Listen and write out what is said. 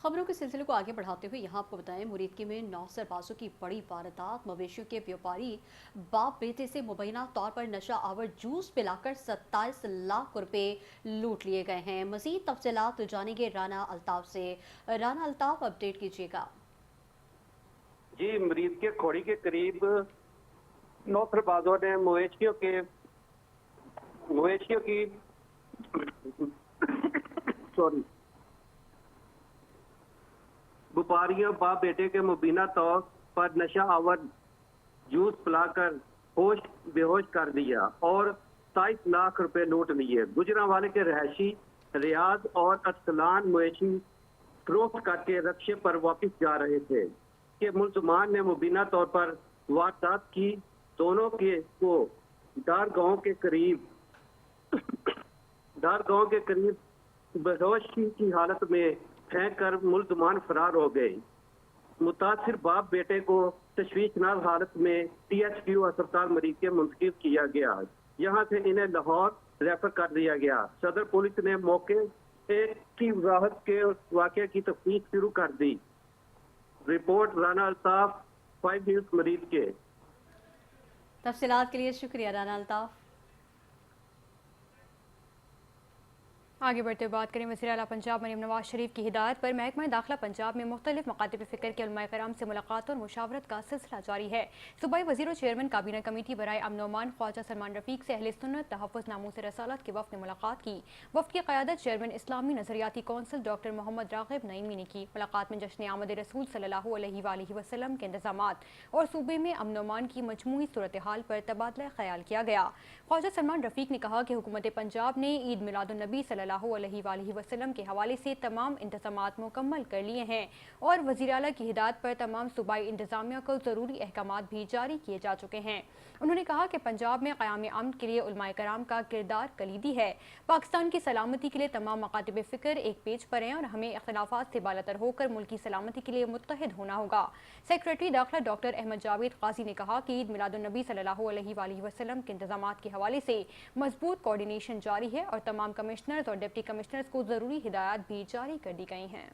खबरों के सिलसिले को आगे बढ़ाते हुए यहाँ आपको बताएं, मुरीदकी में 9 सरबाजों की बड़ी वारदात। मवेशियों के व्यापारी बाप बेटे से मुबैना तौर पर नशा आवर जूस पिलाकर 27 लाख रुपए लूट लिए गए हैं। मजीद तफसीलात जानेंगे राना अल्ताफ से। राना अल्ताफ, अपडेट कीजिएगा। जी, मरीज के खोड़ी के करीब 9 सरबाजों ने मवेशियों की सॉरी व्यापारियों बाप बेटे के मुबीना तौर पर नशा आवर जूस पिलाकर बेहोश कर दिया और 27 लाख रुपए लूट लिए। गुजरांवाले के रहायशी रियाज और अरसलान मवेशी फरोख्त करके रक्शे पर वापस जा रहे थे कि मुलजमान ने मुबीना तौर पर वारदात की। दोनों के को डार गांव के करीब बेहोशी की हालत में फेंक कर मुलजमान फरार हो गए। मुतासिर बाप बेटे को तशवीशनाक हालत में THQ अस्पताल मरीज के मुंतकिल किया गया। यहाँ से इन्हें लाहौर रेफर कर दिया गया। सदर पुलिस ने मौके की वजाहत के वाक़े की तफ्तीश शुरू कर दी। रिपोर्ट राना अल्ताफ, 5 न्यूज़ मरीज के। तफसीलात के लिए शुक्रिया राना अल्ताफ। आगे बढ़ते हुए बात करें, वज़ीर आला पंजाब मरीम नवाज शरीफ की हिदायत पर महकमा दाखिला पंजाब में मुख्तलिफ मकातिब फ़िक्र के उलमाए कराम से मुलाकात और मुशावरत का सिलसिला जारी है। सूबाई वज़ीर और चेयरमैन काबीना कमेटी बराए अमन और अमान ख्वाजा सलमान रफीक से अहले सुन्नत तहफ़्फ़ुज़ नामूस रसालत के वफ़द ने मुलाकात की। वफ़द की क़यादत चेयरमैन इस्लामी नज़रियाती कौंसिल डॉक्टर मोहम्मद राग़िब नईमी ने की। मुलाकात में जश्न आमद रसूल सल्लल्लाहु अलैहि वसल्लम के इंतज़ामात और सूबे में अमन और अमान की मजमूई सूरत हाल पर तबादला ख्याल किया गया। ख्वाजा सलमान रफीक ने कहा कि हुकूमत पंजाब ने ईद मिलादुन्नबी सल्लल्लाहु अलैहि वसल्लम के हवाले से तमाम इंतज़ामात मुकम्मल कर लिए हैं और वज़ीर आला की हिदायत पर तमाम सूबाई इंतज़ामिया को ज़रूरी अहकामात भी जारी किए जा चुके हैं। उन्होंने कहा कि पंजाब में क़याम अमन के लिए उलमाए कराम का किरदार कलीदी है। पाकिस्तान की सलामती के लिए तमाम मकातिब फ़िक्र एक पेज पर हैं और हमें इख्तिलाफ़ात से बालातर होकर मुल्क की सलामती के लिए मुत्तहिद होना होगा। सेक्रेटरी दाखिला डॉक्टर अहमद जावेद क़ाज़ी ने कहा कि ईद मिलादुन्नबी सल्लल्लाहु अलैहि वसल्लम के इंतज़ामात के हवाले से मजबूत कोऑर्डिनेशन जारी है और तमाम कमिश्नर्स और डिप्टी कमिश्नर्स को ज़रूरी हिदायत भी जारी कर दी गई हैं।